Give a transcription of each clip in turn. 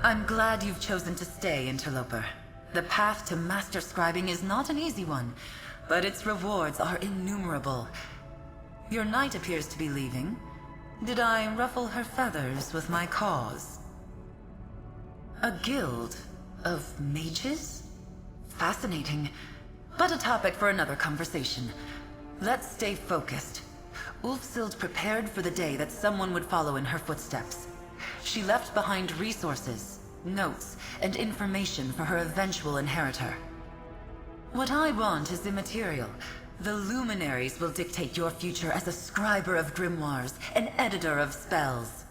I'm glad you've chosen to stay, Interloper. The path to master scribing is not an easy one, but its rewards are innumerable. Your knight appears to be leaving. Did I ruffle her feathers with my cause? A guild of mages? Fascinating, but a topic for another conversation. Let's stay focused. Ulfsild prepared for the day that someone would follow in her footsteps. She left behind resources, notes, and information for her eventual inheritor. What I want is immaterial. The Luminaries will dictate your future as a scriber of grimoires, an editor of spells.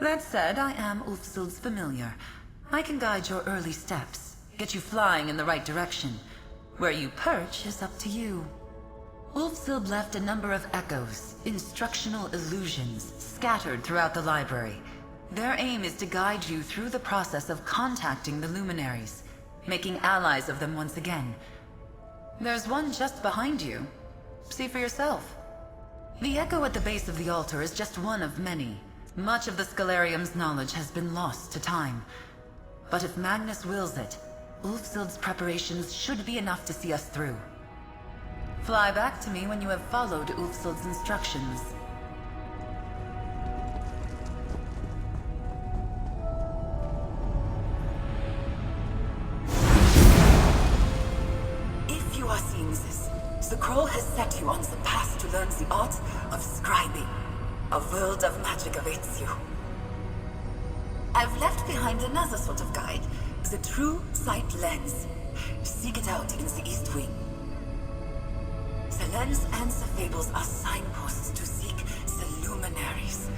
That said, I am Ulfsild's familiar. I can guide your early steps, get you flying in the right direction. Where you perch is up to you. Ulfsild left a number of echoes, instructional illusions, scattered throughout the library. Their aim is to guide you through the process of contacting the Luminaries, making allies of them once again. There's one just behind you. See for yourself. The echo at the base of the altar is just one of many. Much of the Scholarium's knowledge has been lost to time. But if Magnus wills it, Ulfsild's preparations should be enough to see us through. Fly back to me when you have followed Ulfsild's instructions. If you are seeing this, the Scroll has set you on the path to learn the art of scribing. A world of magic awaits you. I've left behind another sort of guide, the True Sight Lens. Seek it out in the East Wing. The lens and the fables are signposts to seek the Luminaries,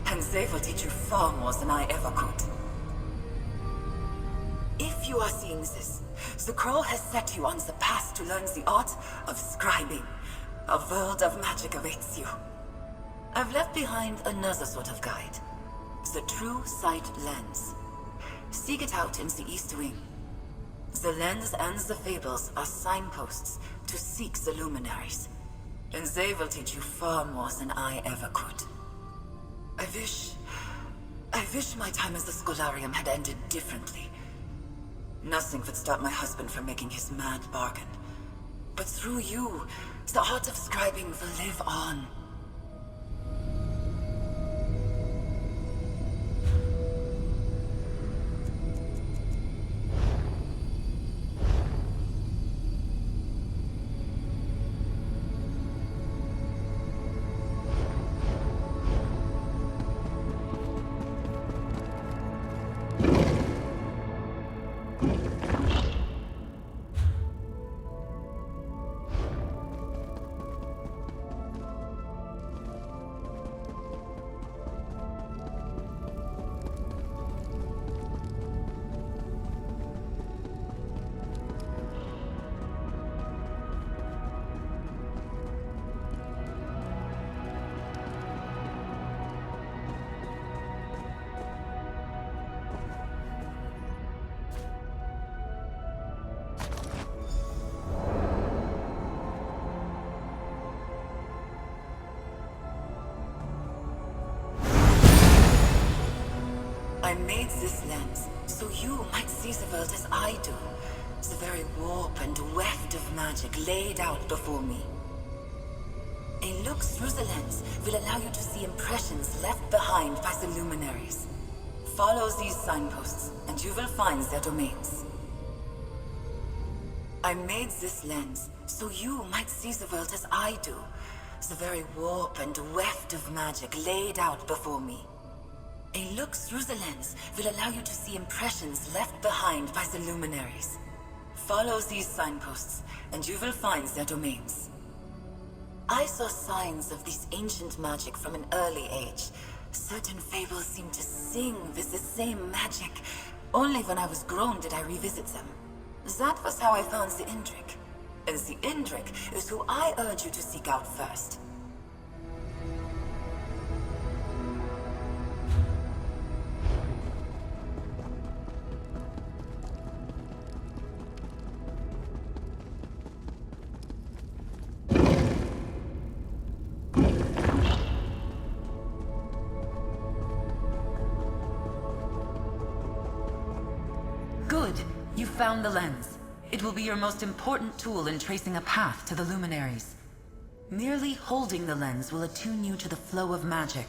and they will teach you far more than I ever could. If you are seeing this, the Scroll has set you on the path to learn the art of scribing. A world of magic awaits you. I've left behind another sort of guide, the True Sight Lens. Seek it out in the East Wing. The lens and the fables are signposts to seek the Luminaries, and they will teach you far more than I ever could. I wish my time as a Scholarium had ended differently. Nothing could stop my husband from making his mad bargain. But through you, the art of scribing will live on. I made this lens so you might see the world as I do. The very warp and weft of magic laid out before me. A look through the lens will allow you to see impressions left behind by the Luminaries. Follow these signposts and you will find their domains. I made this lens so you might see the world as I do. The very warp and weft of magic laid out before me. A look through the lens will allow you to see impressions left behind by the Luminaries. Follow these signposts, and you will find their domains. I saw signs of this ancient magic from an early age. Certain fables seem to sing with the same magic. Only when I was grown did I revisit them. That was how I found the Indrik. And the Indrik is who I urge you to seek out first. You found the lens. It will be your most important tool in tracing a path to the luminaries. Merely holding the lens will attune you to the flow of magic.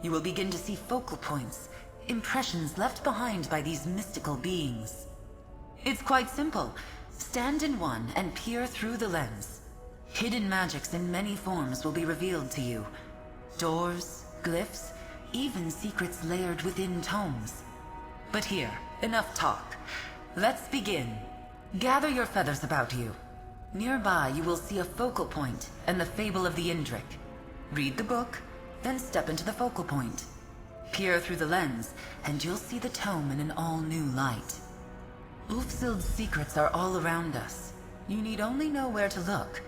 You will begin to see focal points, impressions left behind by these mystical beings. It's quite simple. Stand in one and peer through the lens. Hidden magics in many forms will be revealed to you. Doors, glyphs, even secrets layered within tomes. But here, enough talk. Let's begin. Gather your feathers about you. Nearby you will see a focal point and the Fable of the Indrik. Read the book, then step into the focal point. Peer through the lens, and you'll see the tome in an all-new light. Ulfsild's secrets are all around us. You need only know where to look.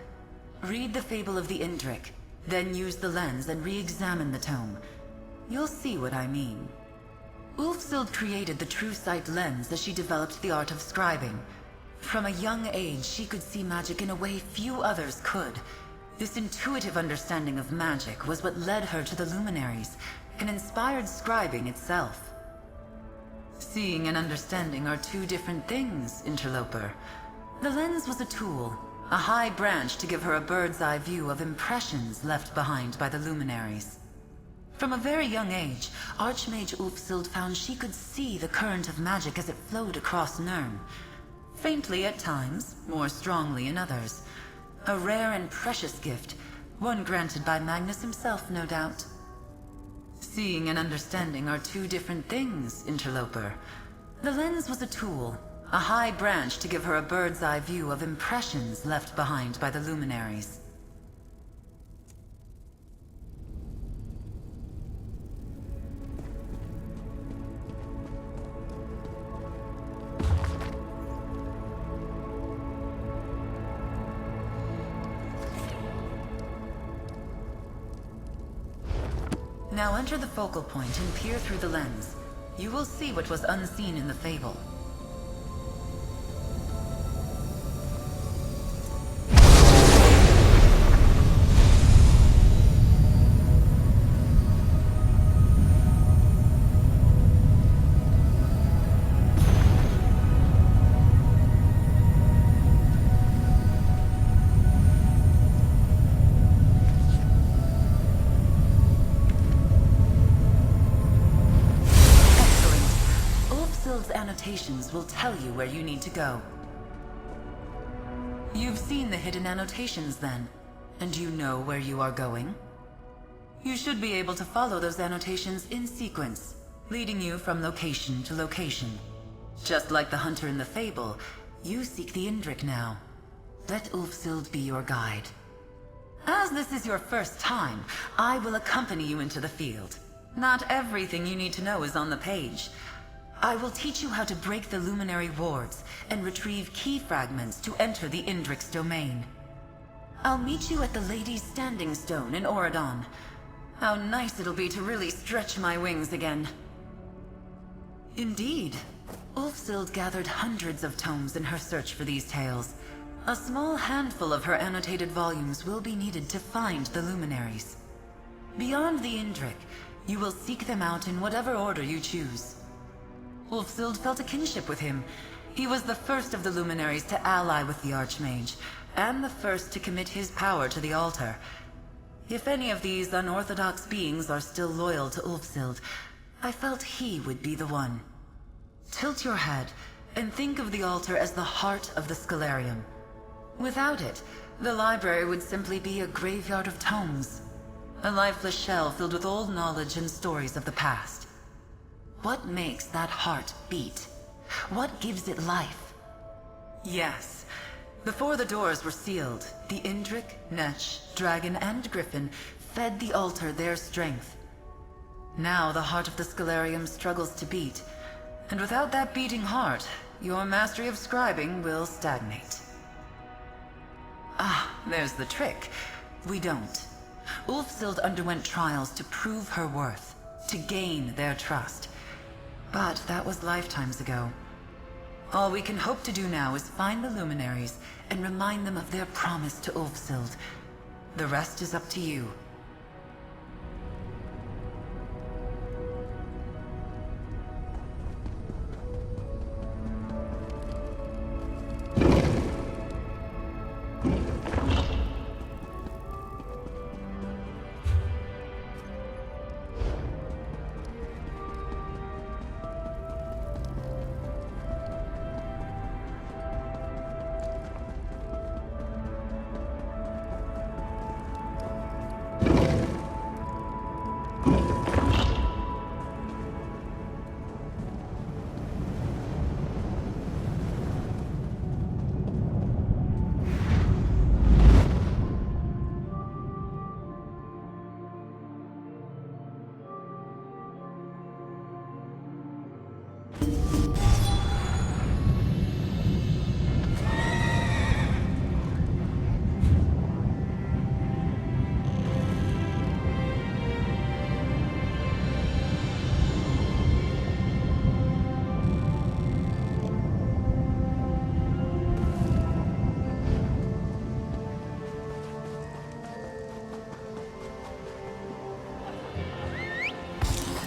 Read the Fable of the Indrik, then use the lens and re-examine the tome. You'll see what I mean. Ulfsild created the True Sight lens as she developed the art of scribing. From a young age, she could see magic in a way few others could. This intuitive understanding of magic was what led her to the luminaries, and inspired scribing itself. Seeing and understanding are two different things, interloper. The lens was a tool, a high branch to give her a bird's-eye view of impressions left behind by the luminaries. From a very young age, Archmage Ulfsild found she could see the current of magic as it flowed across Nirn. Faintly at times, more strongly in others. A rare and precious gift, one granted by Magnus himself, no doubt. Seeing and understanding are two different things, interloper. The lens was a tool, a high branch to give her a bird's-eye view of impressions left behind by the luminaries. Now enter the focal point and peer through the lens. You will see what was unseen in the fable. Annotations will tell you where you need to go. You've seen the hidden annotations then, and you know where you are going? You should be able to follow those annotations in sequence, leading you from location to location. Just like the hunter in the fable, you seek the Indrik now. Let Ulfsild be your guide. As this is your first time, I will accompany you into the field. Not everything you need to know is on the page. I will teach you how to break the luminary wards and retrieve key fragments to enter the Indrik's domain. I'll meet you at the Lady's Standing Stone in Auridon. How nice it'll be to really stretch my wings again. Indeed. Ulfsild gathered hundreds of tomes in her search for these tales. A small handful of her annotated volumes will be needed to find the luminaries. Beyond the Indrik, you will seek them out in whatever order you choose. Ulfsild felt a kinship with him. He was the first of the luminaries to ally with the Archmage, and the first to commit his power to the altar. If any of these unorthodox beings are still loyal to Ulfsild, I felt he would be the one. Tilt your head, and think of the altar as the heart of the Scholarium. Without it, the library would simply be a graveyard of tomes. A lifeless shell filled with old knowledge and stories of the past. What makes that heart beat? What gives it life? Yes. Before the doors were sealed, the Indrik, Netch, Dragon, and Gryphon fed the altar their strength. Now the heart of the Scholarium struggles to beat, and without that beating heart, your mastery of scribing will stagnate. Ah, there's the trick. We don't. Ulfsild underwent trials to prove her worth, to gain their trust. But that was lifetimes ago. All we can hope to do now is find the luminaries and remind them of their promise to Ulfsild. The rest is up to you.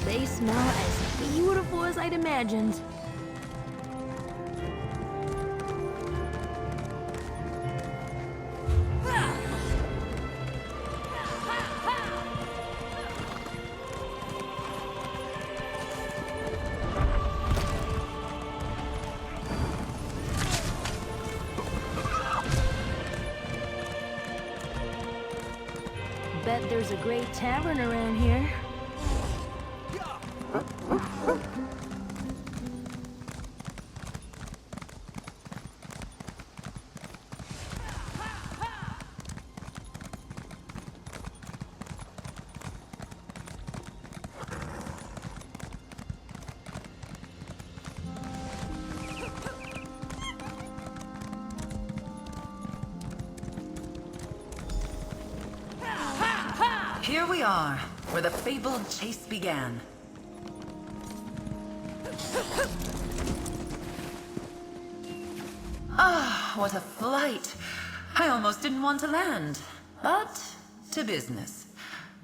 They smell as beautiful as I'd imagined. Bet there's a great tavern around here. Here we are, where the fabled chase began. Ah, what a flight! I almost didn't want to land. But, to business.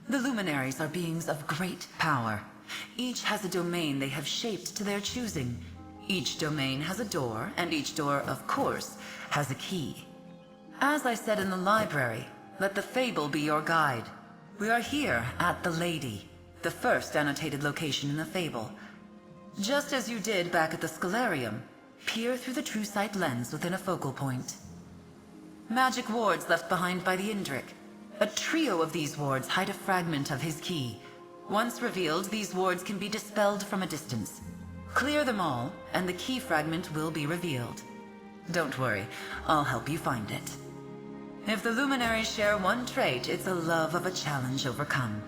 The Luminaries are beings of great power. Each has a domain they have shaped to their choosing. Each domain has a door, and each door, of course, has a key. As I said in the library, let the Fable be your guide. We are here at the Lady, the first annotated location in the Fable. Just as you did back at the Scholarium, peer through the true sight lens within a focal point. Magic wards left behind by the Indrik. A trio of these wards hide a fragment of his key. Once revealed, these wards can be dispelled from a distance. Clear them all, and the key fragment will be revealed. Don't worry, I'll help you find it. If the Luminaries share one trait, it's a love of a challenge overcome.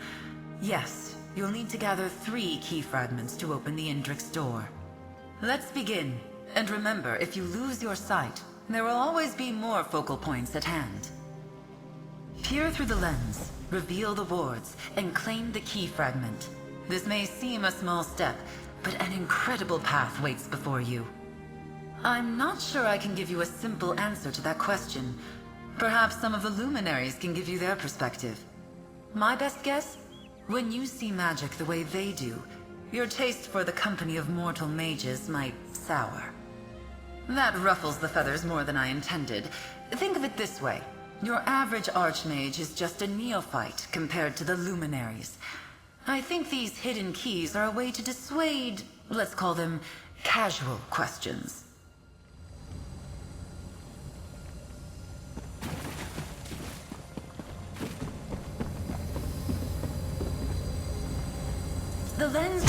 Yes, you'll need to gather 3 key fragments to open the Indrik's door. Let's begin. And remember, if you lose your sight, there will always be more focal points at hand. Peer through the lens, reveal the wards, and claim the key fragment. This may seem a small step, but an incredible path waits before you. I'm not sure I can give you a simple answer to that question. Perhaps some of the Luminaries can give you their perspective. My best guess? When you see magic the way they do, your taste for the company of mortal mages might sour. That ruffles the feathers more than I intended. Think of it this way. Your average archmage is just a neophyte compared to the Luminaries. I think these hidden keys are a way to dissuade, let's call them, casual questions. The lens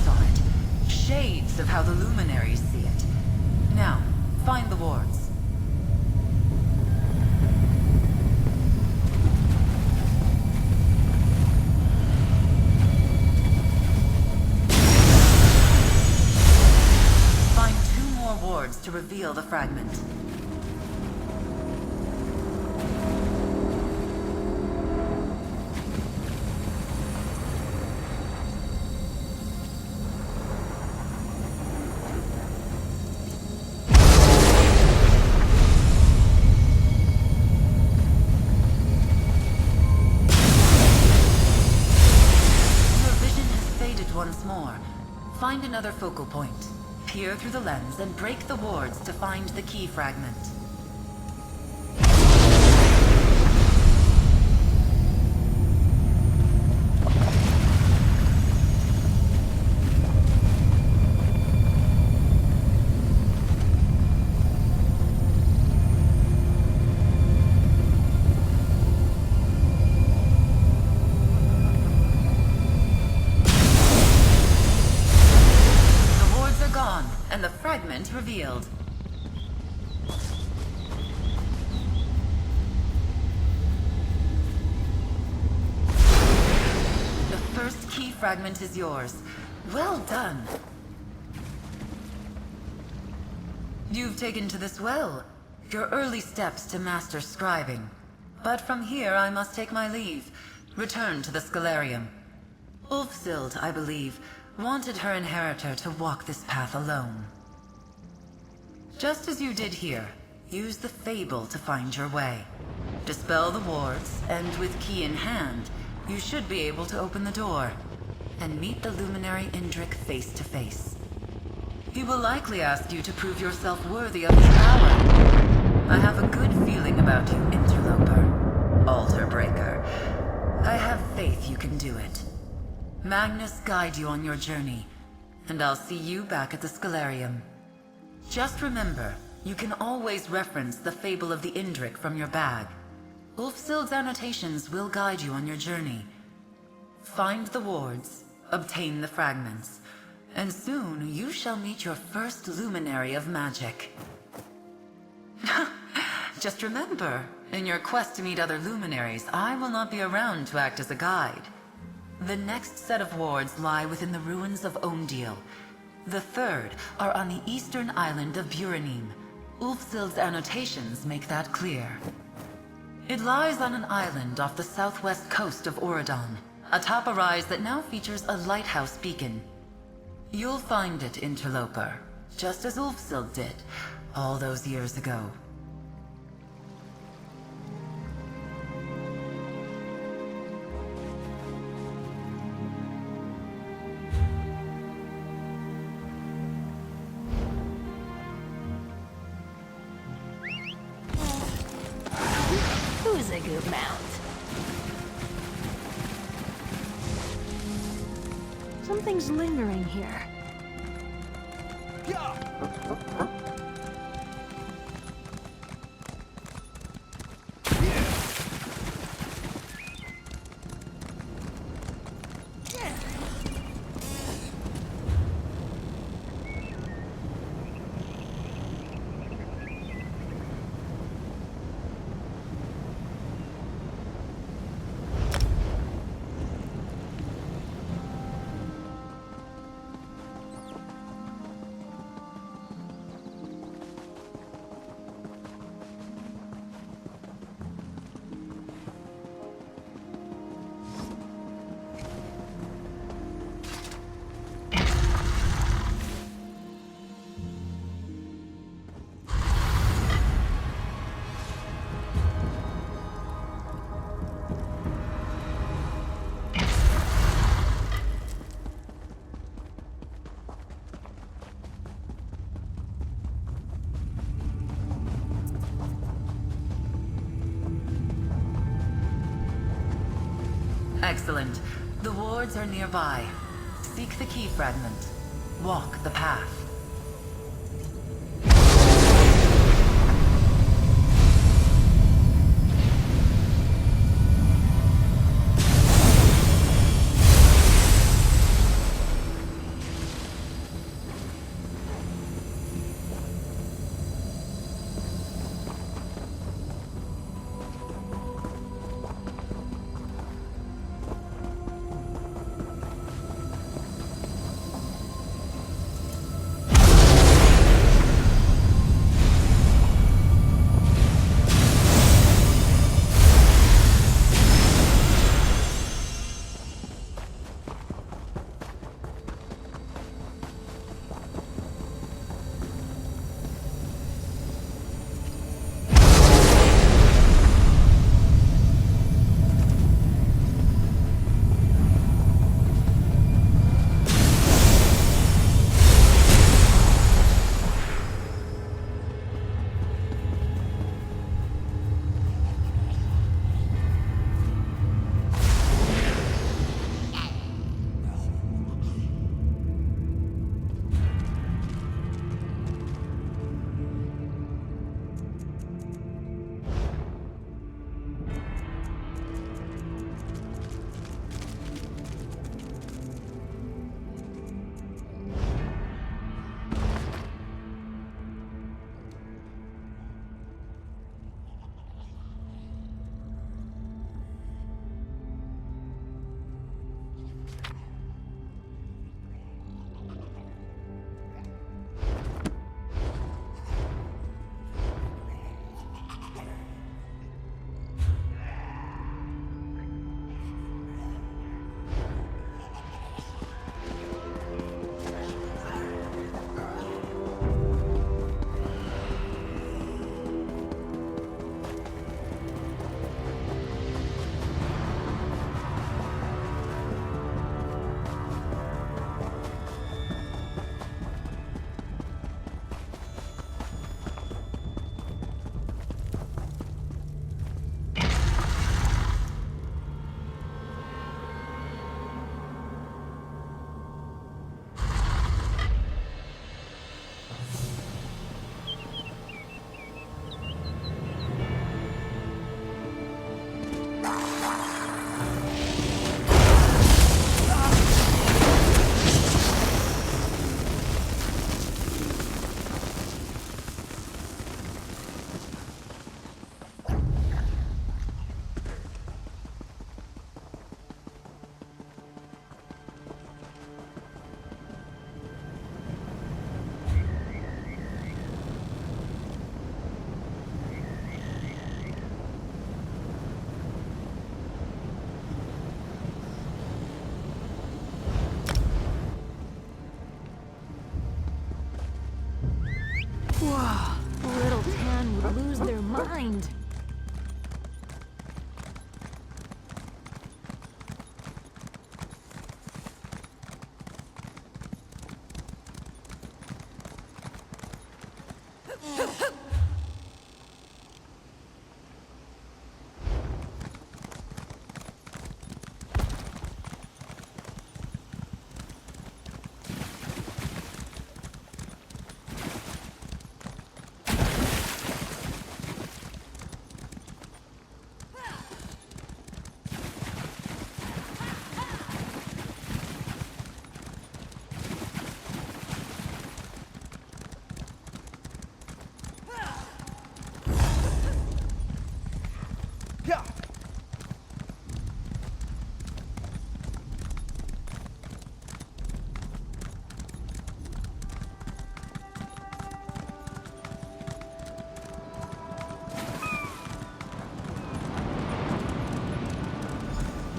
saw it. Shades of how the Luminaries see it. Now, find the wards. Find 2 more wards to reveal the fragment. Find another focal point. Peer through the lens and break the wards to find the key fragment. Revealed. The first key fragment is yours. Well done. You've taken to this well. Your early steps to master scribing. But from here I must take my leave. Return to the Scalarium. Ulfsild, I believe, wanted her inheritor to walk this path alone. Just as you did here, use the Fable to find your way. Dispel the wards, and with key in hand, you should be able to open the door and meet the Luminary Indrik face to face. He will likely ask you to prove yourself worthy of his power. I have a good feeling about you, interloper. Altar breaker. I have faith you can do it. Magnus guide you on your journey, and I'll see you back at the Scalarium. Just remember, you can always reference the Fable of the Indrik from your bag. Ulfsild's annotations will guide you on your journey. Find the wards, obtain the fragments, and soon you shall meet your first luminary of magic. Just remember, in your quest to meet other luminaries, I will not be around to act as a guide. The next set of wards lie within the ruins of Ondil. The third are on the eastern island of Buranim. Ulfsild's annotations make that clear. It lies on an island off the southwest coast of Auridon, atop a rise that now features a lighthouse beacon. You'll find it, interloper, just as Ulfsild did, all those years ago. Who's a good mount? Something's lingering here. Excellent. The wards are nearby. Seek the key fragment. Walk the path.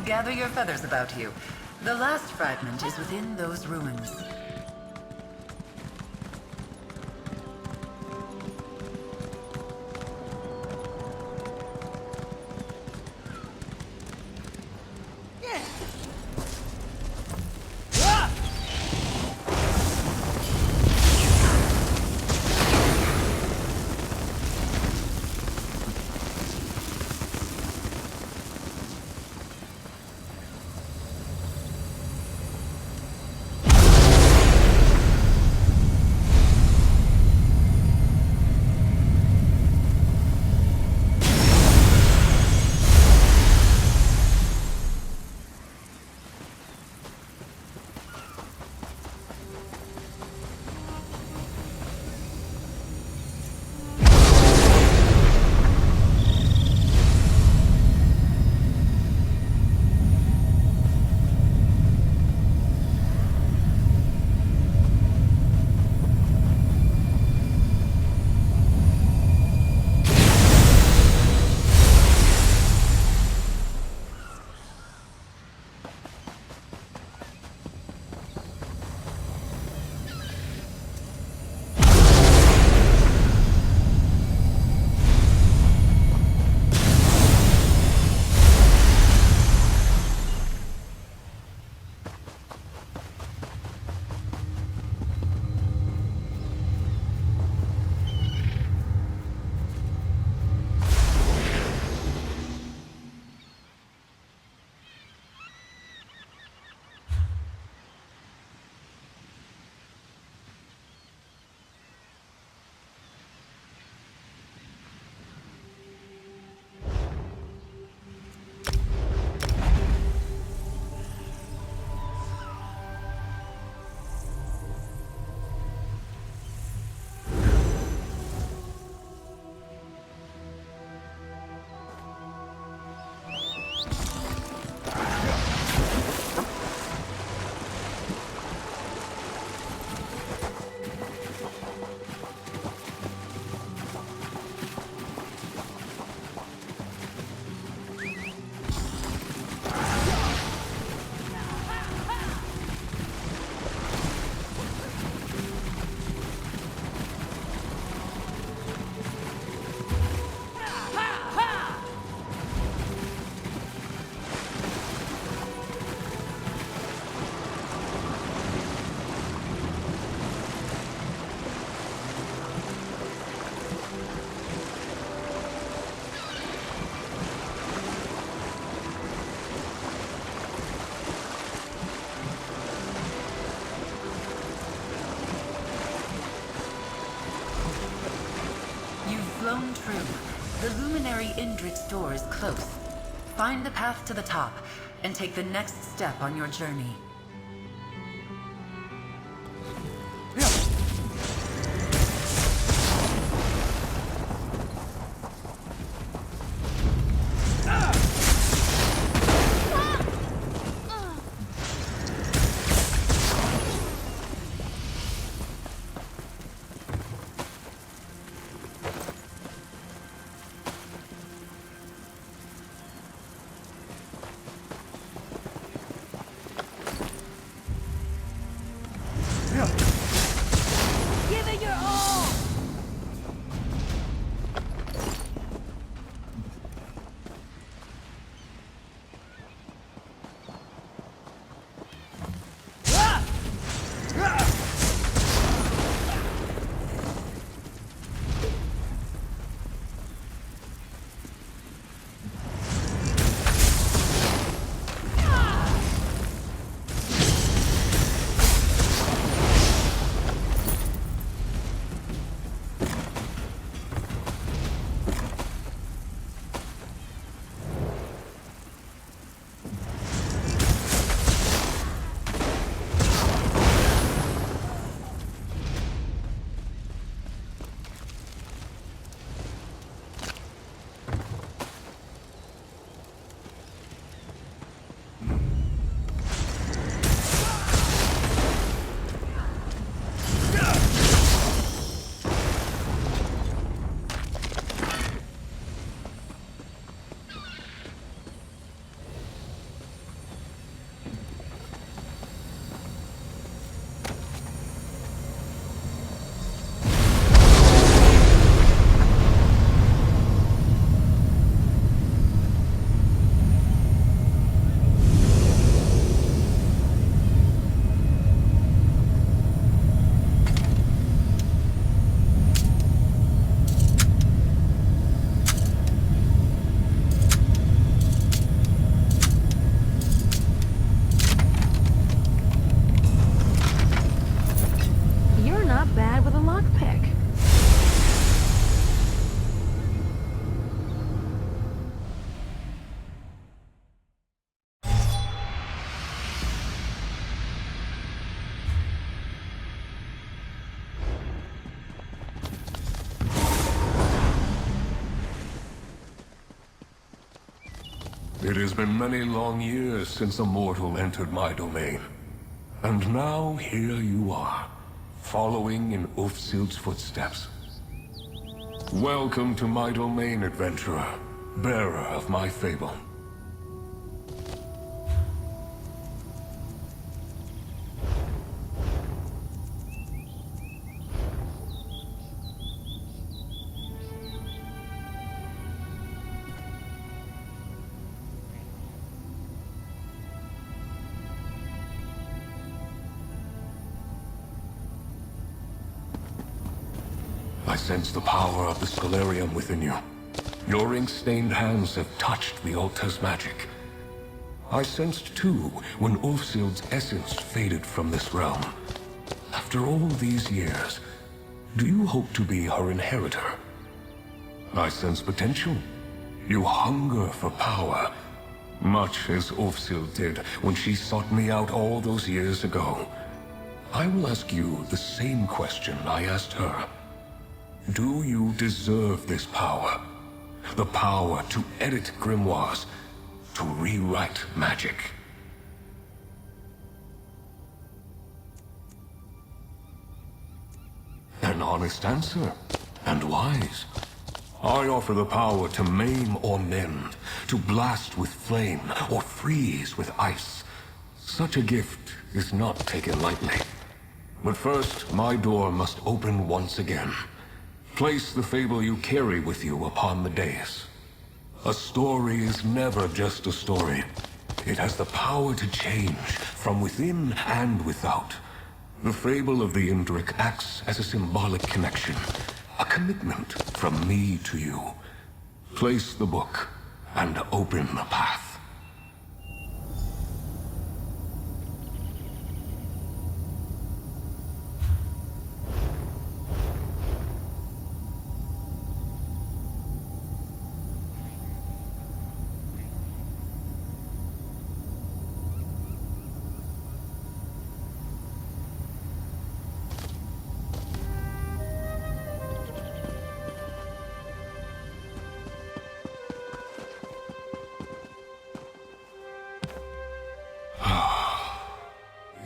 Gather your feathers about you. The last fragment is within those ruins. Blown true. The Luminary Indrik's door is close. Find the path to the top, and take the next step on your journey. It has been many long years since a mortal entered my domain. And now here you are, following in Ulfsild's footsteps. Welcome to my domain, adventurer, bearer of my fable. I sense the power of the Scholarium within you. Your ink-stained hands have touched the altar's magic. I sensed too when Ulfsild's essence faded from this realm. After all these years, do you hope to be her inheritor? I sense potential. You hunger for power, much as Ulfsild did when she sought me out all those years ago. I will ask you the same question I asked her. Do you deserve this power? The power to edit grimoires, to rewrite magic? An honest answer, and wise. I offer the power to maim or mend, to blast with flame or freeze with ice. Such a gift is not taken lightly. But first, my door must open once again. Place the fable you carry with you upon the dais. A story is never just a story. It has the power to change from within and without. The fable of the Indrik acts as a symbolic connection, a commitment from me to you. Place the book and open the path.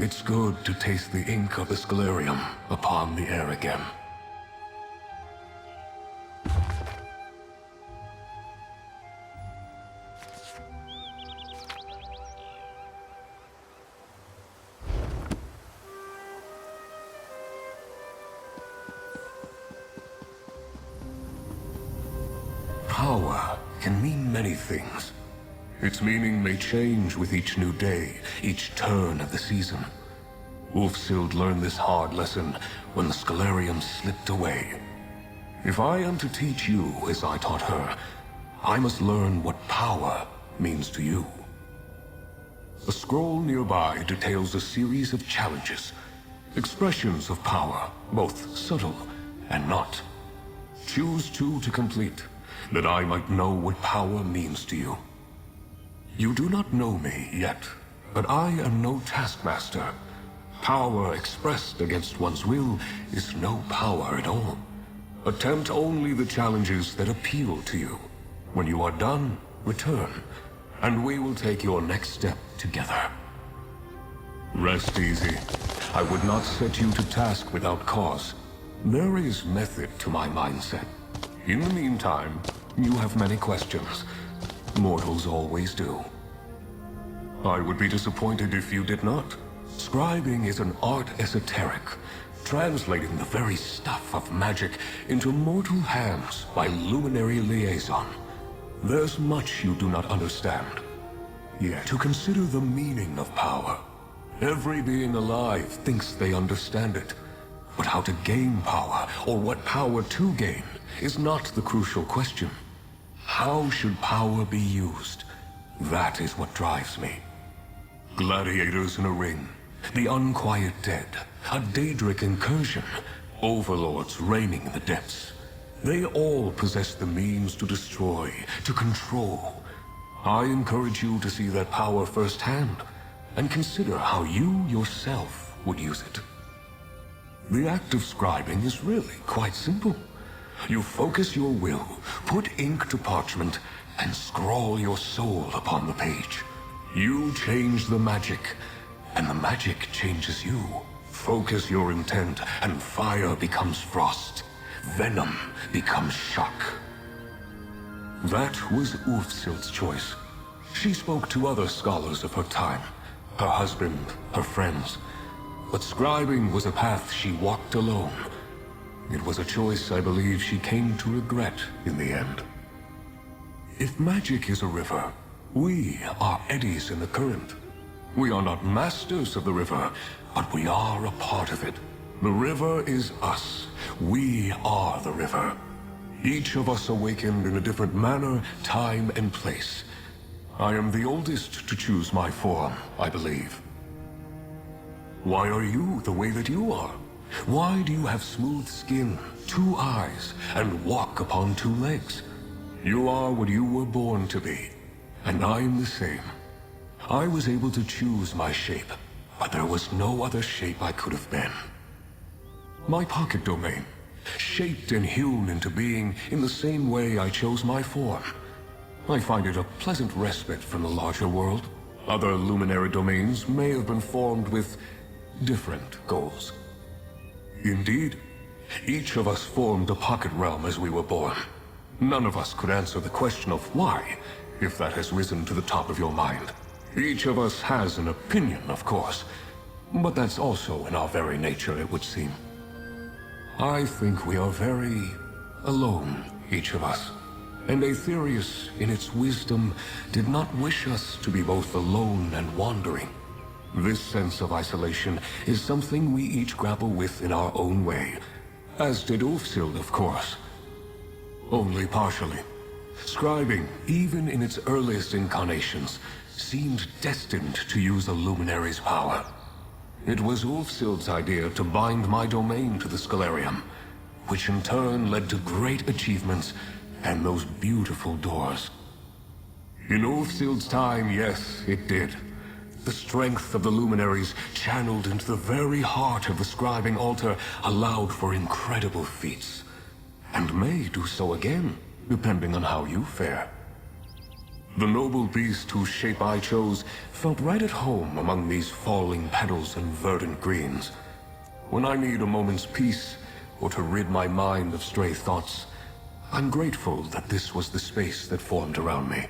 It's good to taste the ink of the Scholarium upon the air again. Power can mean many things. Its meaning may change with each new day, each turn of the season. Ulfsild learned this hard lesson when the Scholarium slipped away. If I am to teach you as I taught her, I must learn what power means to you. A scroll nearby details a series of challenges, expressions of power, both subtle and not. Choose two to complete, that I might know what power means to you. You do not know me yet, but I am no taskmaster. Power expressed against one's will is no power at all. Attempt only the challenges that appeal to you. When you are done, return, and we will take your next step together. Rest easy. I would not set you to task without cause. There is method to my mindset. In the meantime, you have many questions. Mortals always do. I would be disappointed if you did not. Scribing is an art esoteric, translating the very stuff of magic into mortal hands by luminary liaison. There's much you do not understand. Yet, to consider the meaning of power. Every being alive thinks they understand it. But how to gain power, or what power to gain, is not the crucial question. How should power be used? That is what drives me. Gladiators in a ring, the unquiet dead, a Daedric incursion, overlords reigning in the depths. They all possess the means to destroy, to control. I encourage you to see that power firsthand, and consider how you yourself would use it. The act of scribing is really quite simple. You focus your will, put ink to parchment, and scrawl your soul upon the page. You change the magic, and the magic changes you. Focus your intent, and fire becomes frost. Venom becomes shock. That was Ulfsild's choice. She spoke to other scholars of her time, her husband, her friends. But scribing was a path she walked alone. It was a choice I believe she came to regret in the end. If magic is a river, we are eddies in the current. We are not masters of the river, but we are a part of it. The river is us. We are the river. Each of us awakened in a different manner, time, and place. I am the oldest to choose my form, I believe. Why are you the way that you are? Why do you have smooth skin, 2 eyes, and walk upon 2 legs? You are what you were born to be, and I am the same. I was able to choose my shape, but there was no other shape I could have been. My pocket domain, shaped and hewn into being in the same way I chose my form. I find it a pleasant respite from the larger world. Other luminary domains may have been formed with different goals. Indeed, each of us formed a pocket realm as we were born. None of us could answer the question of why, if that has risen to the top of your mind. Each of us has an opinion, of course, but that's also in our very nature, it would seem. I think we are very alone, each of us. And Aetherius, in its wisdom, did not wish us to be both alone and wandering. This sense of isolation is something we each grapple with in our own way, as did Ulfsild, of course. Only partially. Scribing, even in its earliest incarnations, seemed destined to use a luminary's power. It was Ulfsild's idea to bind my domain to the Scholarium, which in turn led to great achievements and those beautiful doors. In Ulfsild's time, yes, it did. The strength of the luminaries, channeled into the very heart of the scribing altar, allowed for incredible feats, and may do so again, depending on how you fare. The noble beast whose shape I chose felt right at home among these falling petals and verdant greens. When I need a moment's peace, or to rid my mind of stray thoughts, I'm grateful that this was the space that formed around me.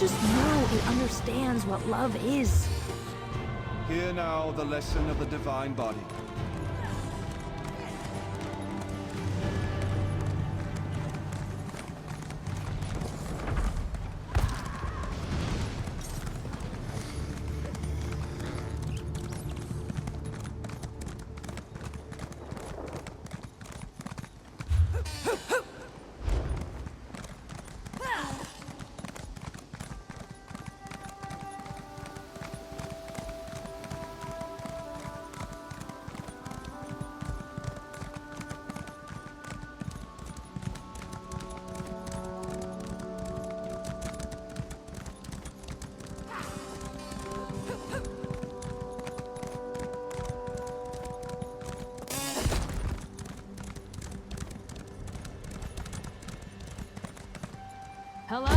just know it understands what love is. Hear now the lesson of the divine body. Hello?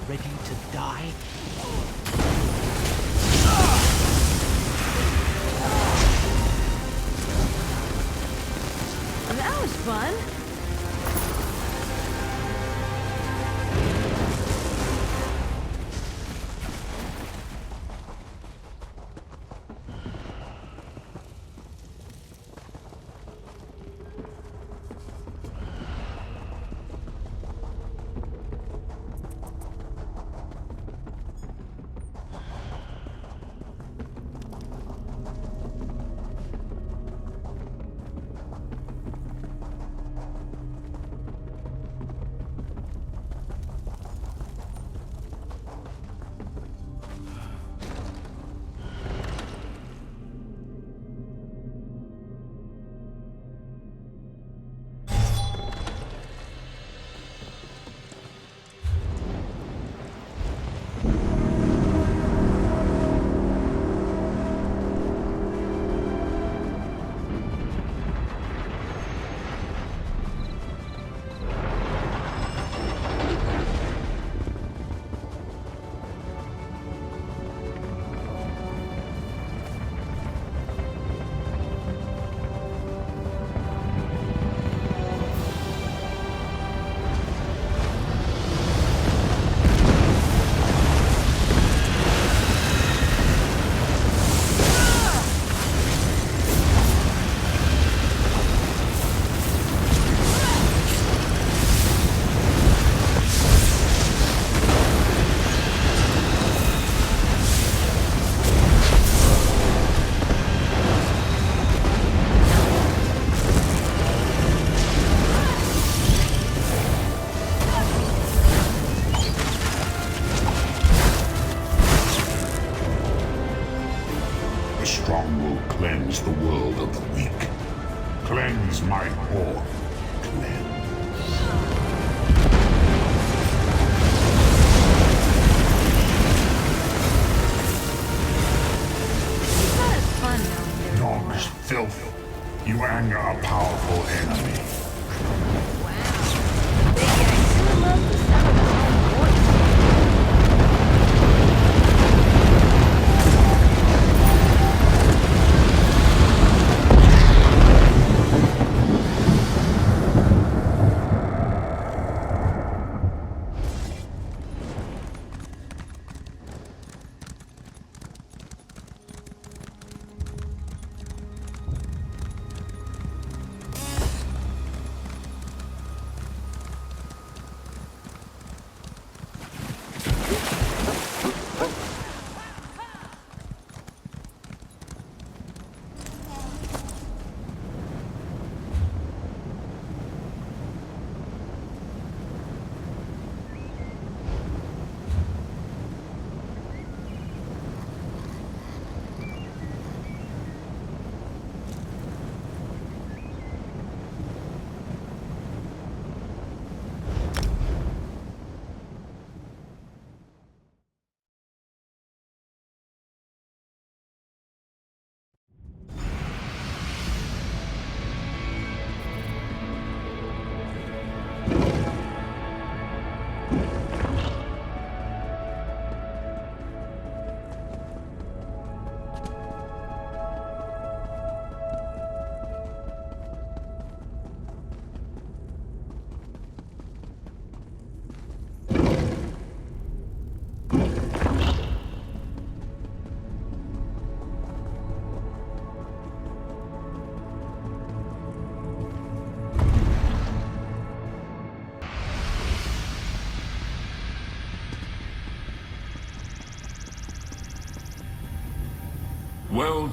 Ready to die? That was fun. Cleanse the world of the weak. Cleanse my horde. Cleanse. It's not as fun knowing there's more. Dogs filth. You anger a powerful enemy. Wow. Big guy still loves the sound of his own voice.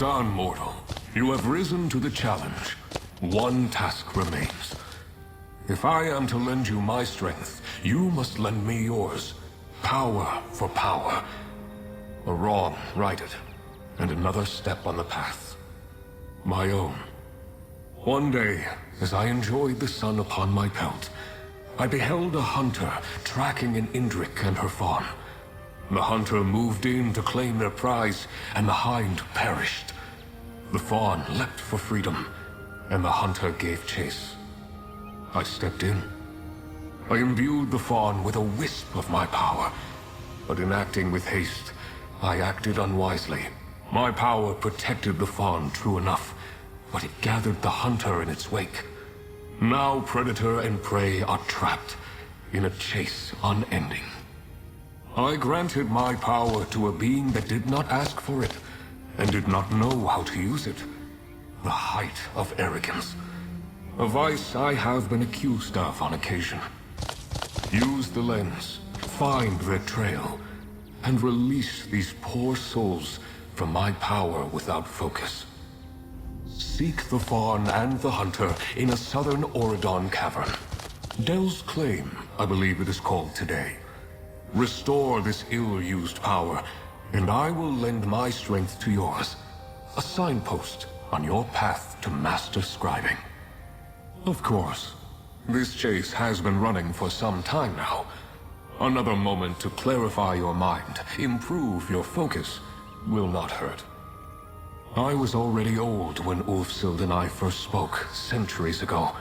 done, mortal. You have risen to the challenge. One task remains. If I am to lend you my strength, you must lend me yours. Power for power. A wrong righted, and another step on the path. My own. One day, as I enjoyed the sun upon my pelt, I beheld a hunter tracking an Indrik and her fawn. The hunter moved in to claim their prize, and the hind perished. The fawn leapt for freedom, and the hunter gave chase. I stepped in. I imbued the fawn with a wisp of my power, but in acting with haste, I acted unwisely. My power protected the fawn, true enough, but it gathered the hunter in its wake. Now predator and prey are trapped in a chase unending. I granted my power to a being that did not ask for it, and did not know how to use it. The height of arrogance. A vice I have been accused of on occasion. Use the lens, find their trail, and release these poor souls from my power without focus. Seek the fawn and the hunter in a southern Auridon cavern. Del's Claim, I believe it is called today. Restore this ill-used power, and I will lend my strength to yours. A signpost on your path to master scribing. Of course, this chase has been running for some time now. Another moment to clarify your mind, improve your focus, will not hurt. I was already old when Ulfsild and I first spoke, centuries ago.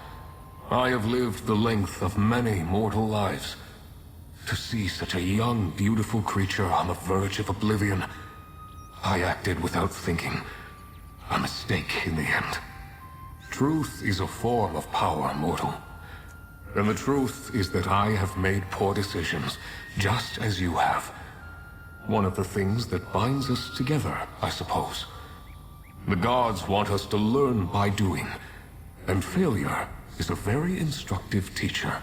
I have lived the length of many mortal lives. To see such a young, beautiful creature on the verge of oblivion, I acted without thinking. A mistake in the end. Truth is a form of power, mortal. And the truth is that I have made poor decisions, just as you have. One of the things that binds us together, I suppose. The gods want us to learn by doing, and failure is a very instructive teacher.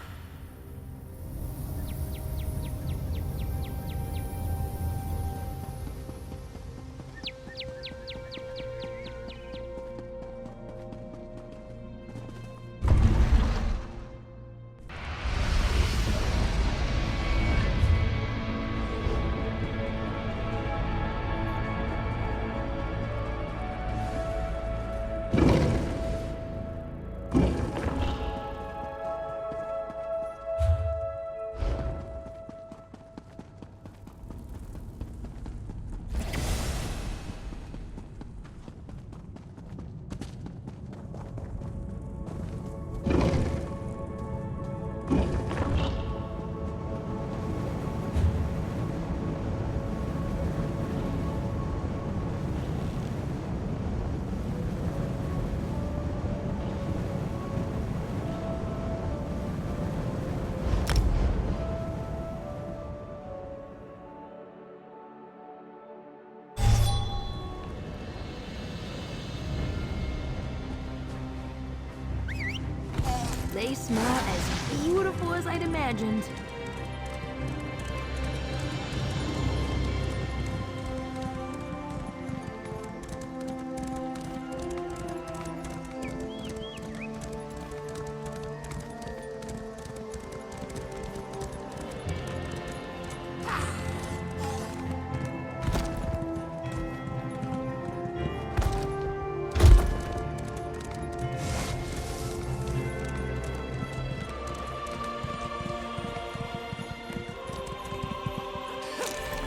They smell as beautiful as I'd imagined.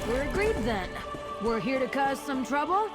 We're agreed then. We're here to cause some trouble?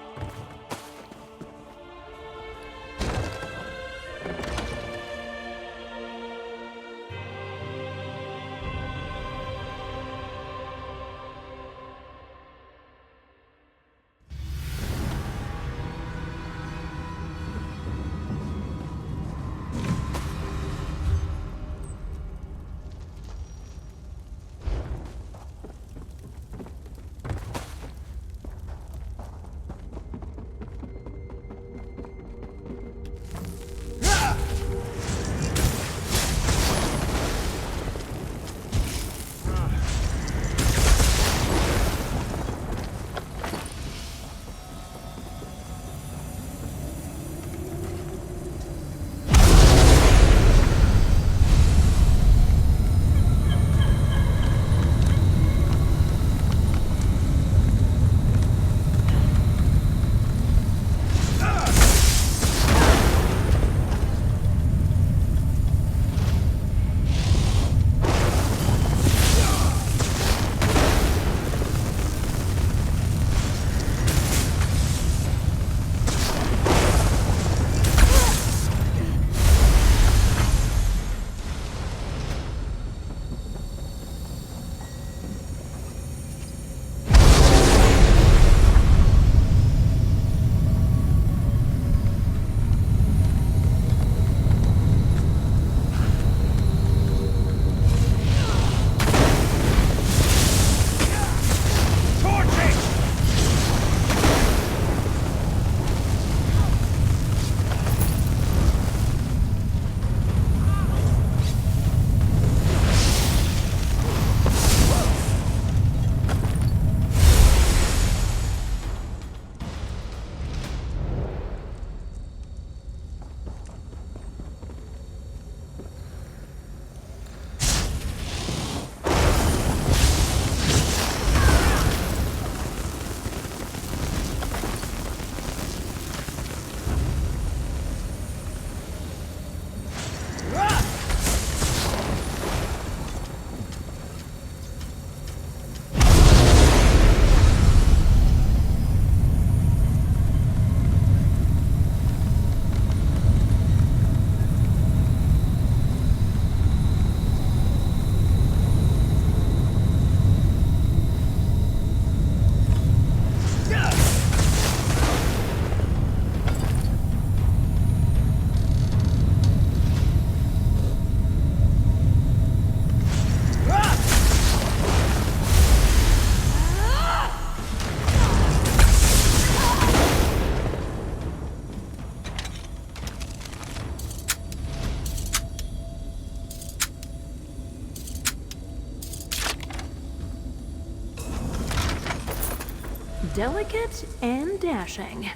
Delicate and dashing.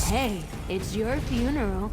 Hey, it's your funeral.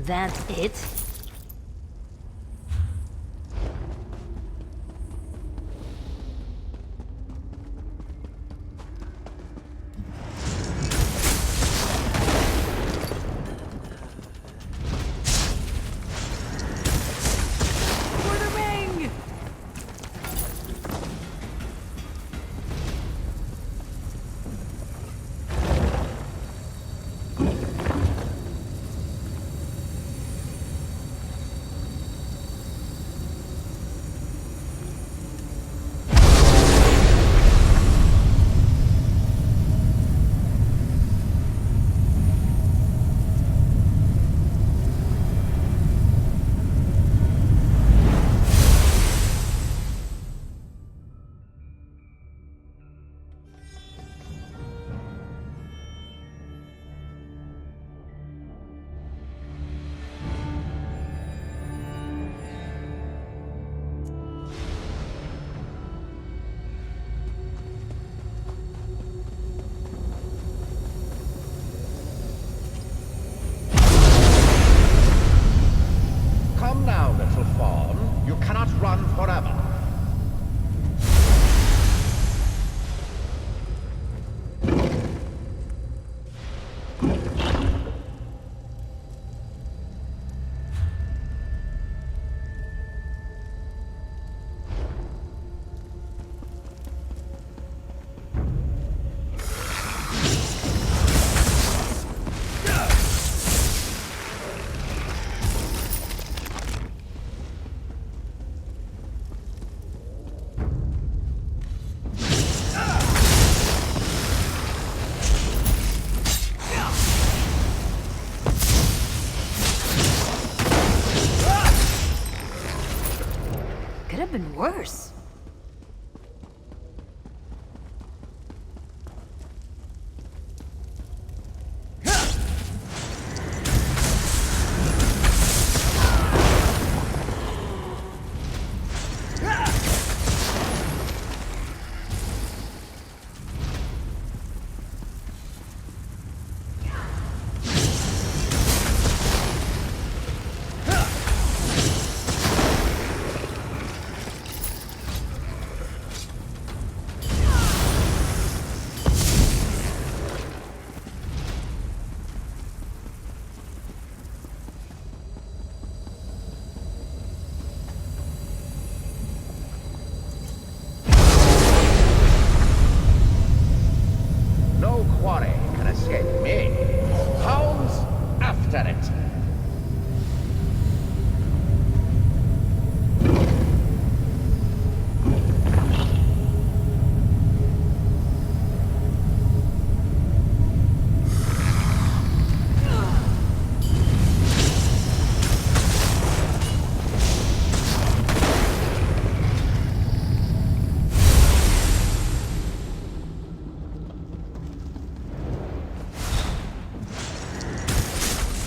That's it? For the ring! course. No quarry can escape me. Hounds after it.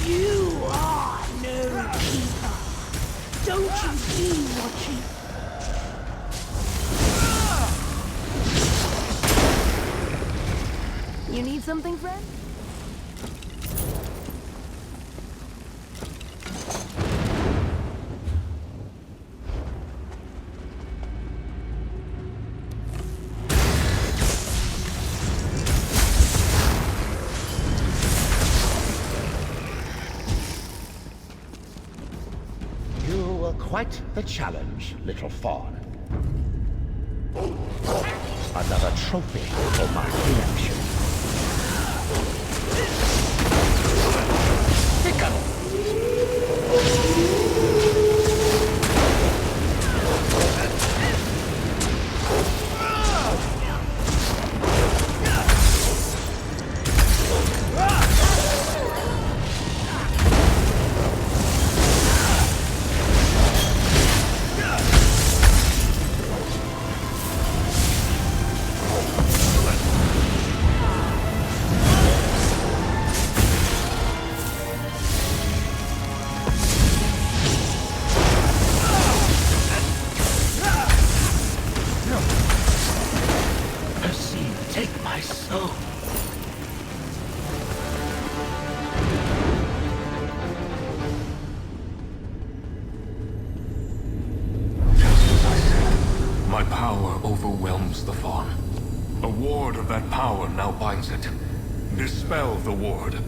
You are no keeper. Don't you see what you... You need something, friend? You were quite the challenge, little Fawn. Another trophy for my collection. Take my soul. Just as I said, my power overwhelms the Fawn. A ward of that power now binds it. Dispel the ward. You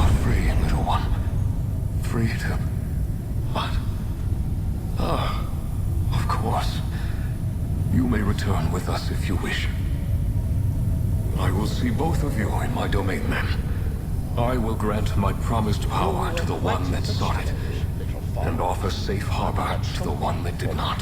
are free, little one. Free to... What? Ah, of course. You may return with us if you wish. I will see both of you in my domain then. I will grant my promised power to the one that sought it, and offer safe harbor to the one that did not.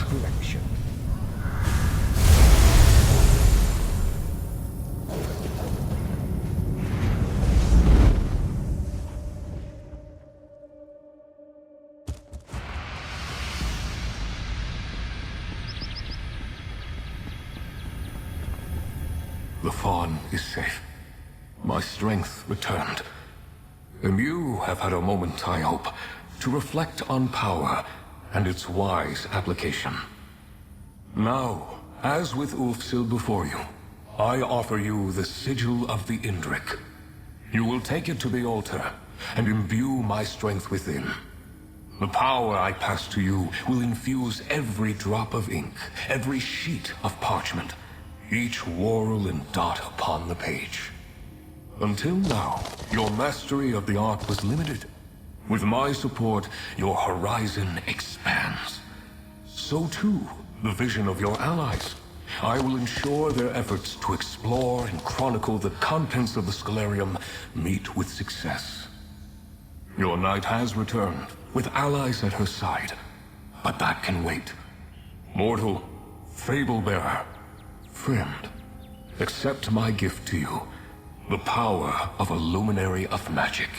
The Fawn is safe. My strength returned. And you have had a moment, I hope, to reflect on power and its wise application. Now, as with Ulfsild before you, I offer you the Sigil of the Indrik. You will take it to the altar and imbue my strength within. The power I pass to you will infuse every drop of ink, every sheet of parchment, each whorl and dot upon the page. Until now, your mastery of the art was limited. With my support, your horizon expands. So too, the vision of your allies. I will ensure their efforts to explore and chronicle the contents of the Scholarium meet with success. Your knight has returned, with allies at her side. But that can wait. Mortal, Fable bearer, friend, accept my gift to you. The power of a luminary of magic.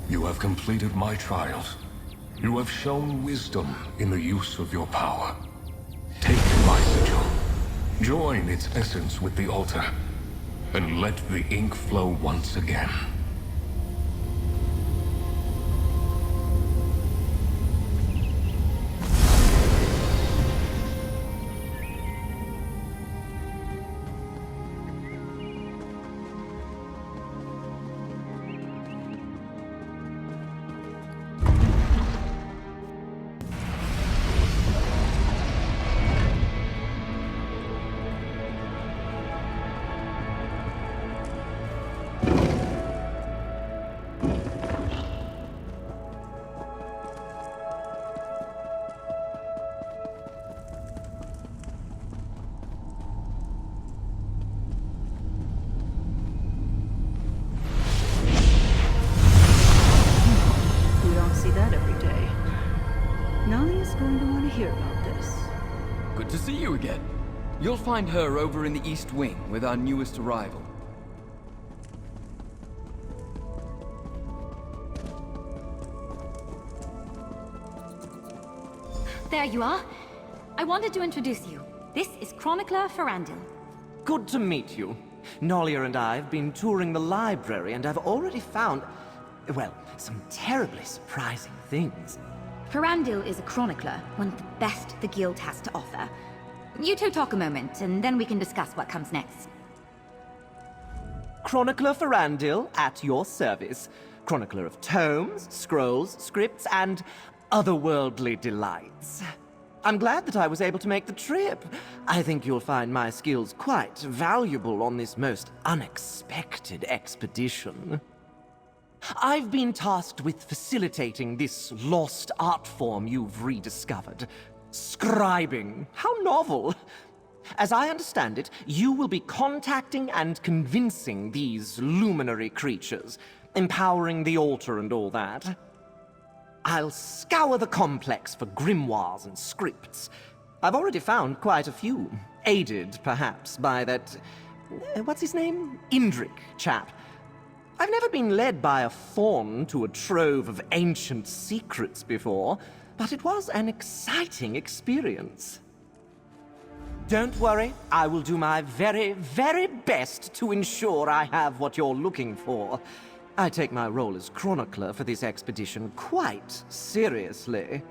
You have completed my trials. You have shown wisdom in the use of your power. Take my sigil. Join its essence with the altar. And let the ink flow once again. You'll find her over in the East Wing with our newest arrival. There you are. I wanted to introduce you. This is Chronicler Firandil. Good to meet you. Nahlia and I have been touring the library, and I've already found, well, some terribly surprising things. Firandil is a chronicler, one of the best the guild has to offer. You two talk a moment, and then we can discuss what comes next. Chronicler Firandil, at your service. Chronicler of tomes, scrolls, scripts, and otherworldly delights. I'm glad that I was able to make the trip. I think you'll find my skills quite valuable on this most unexpected expedition. I've been tasked with facilitating this lost art form you've rediscovered. Scribing. How novel. As I understand it, you will be contacting and convincing these luminary creatures, empowering the altar and all that. I'll scour the complex for grimoires and scripts. I've already found quite a few, aided, perhaps, by that... what's his name? Indrik chap. I've never been led by a fawn to a trove of ancient secrets before, but it was an exciting experience. Don't worry, I will do my very, very best to ensure I have what you're looking for. I take my role as chronicler for this expedition quite seriously.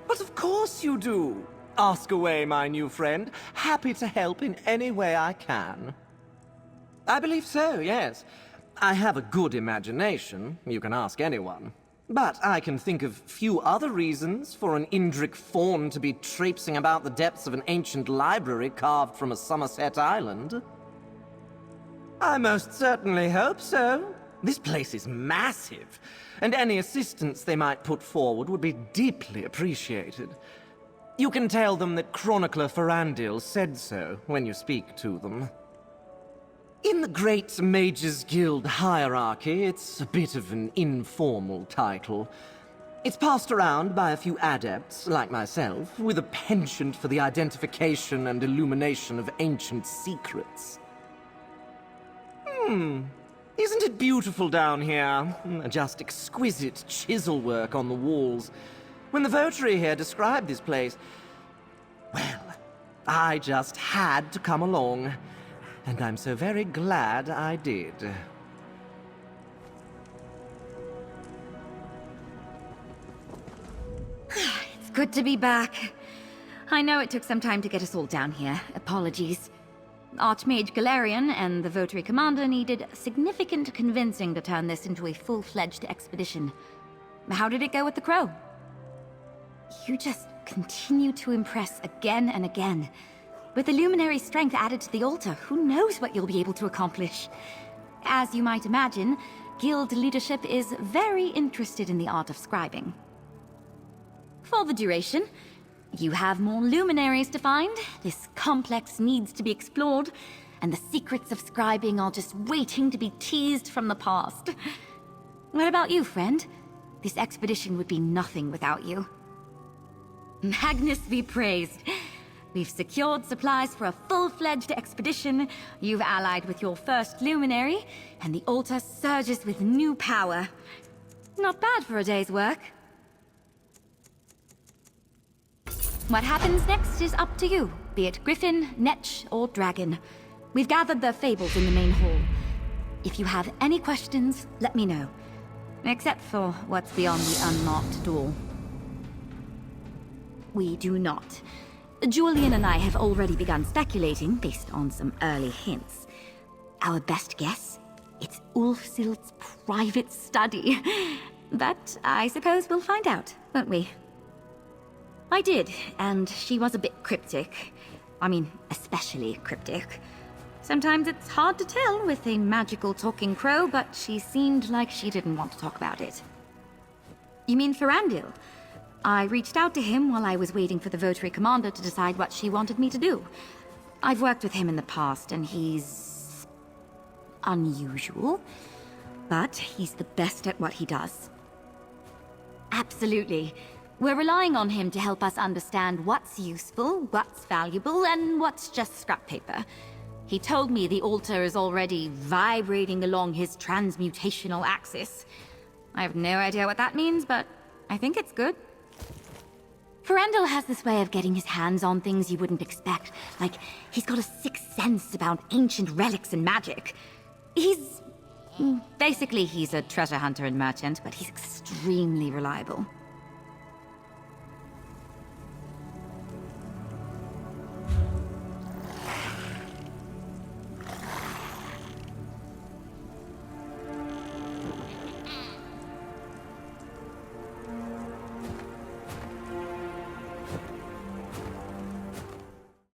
But of course you do. Ask away, my new friend. Happy to help in any way I can. I believe so, yes. I have a good imagination. You can ask anyone. But I can think of few other reasons for an Indrik fawn to be traipsing about the depths of an ancient library carved from a Somerset island. I most certainly hope so. This place is massive, and any assistance they might put forward would be deeply appreciated. You can tell them that Chronicler Firandil said so when you speak to them. In the Great Mages Guild hierarchy, it's a bit of an informal title. It's passed around by a few adepts, like myself, with a penchant for the identification and illumination of ancient secrets. Isn't it beautiful down here? Just exquisite chisel work on the walls. When the Votary here described this place, well, I just had to come along. And I'm so very glad I did. It's good to be back. I know it took some time to get us all down here. Apologies. Archmage Galarian and the Votary Commander needed significant convincing to turn this into a full-fledged expedition. How did it go with the Crow? You just continue to impress again and again. With the Luminary strength added to the altar, who knows what you'll be able to accomplish? As you might imagine, Guild leadership is very interested in the art of scribing. For the duration, you have more luminaries to find, this complex needs to be explored, and the secrets of scribing are just waiting to be teased from the past. What about you, friend? This expedition would be nothing without you. Magnus be praised. We've secured supplies for a full-fledged expedition, you've allied with your first luminary, and the altar surges with new power. Not bad for a day's work. What happens next is up to you, be it Griffin, Netch, or Dragon. We've gathered the fables in the main hall. If you have any questions, let me know. Except for what's beyond the unmarked door. We do not. Julian and I have already begun speculating based on some early hints. Our best guess? It's Ulfsild's private study. But I suppose we'll find out, won't we? I did, and she was a bit cryptic. I mean, especially cryptic. Sometimes it's hard to tell with a magical talking crow, but she seemed like she didn't want to talk about it. You mean Firandil? I reached out to him while I was waiting for the Votary commander to decide what she wanted me to do. I've worked with him in the past, and he's unusual, but he's the best at what he does. Absolutely. We're relying on him to help us understand what's useful, what's valuable, and what's just scrap paper. He told me the altar is already vibrating along his transmutational axis. I have no idea what that means, but I think it's good. Firandil has this way of getting his hands on things you wouldn't expect. Like, he's got a sixth sense about ancient relics and magic. Basically, he's a treasure hunter and merchant, but he's extremely reliable.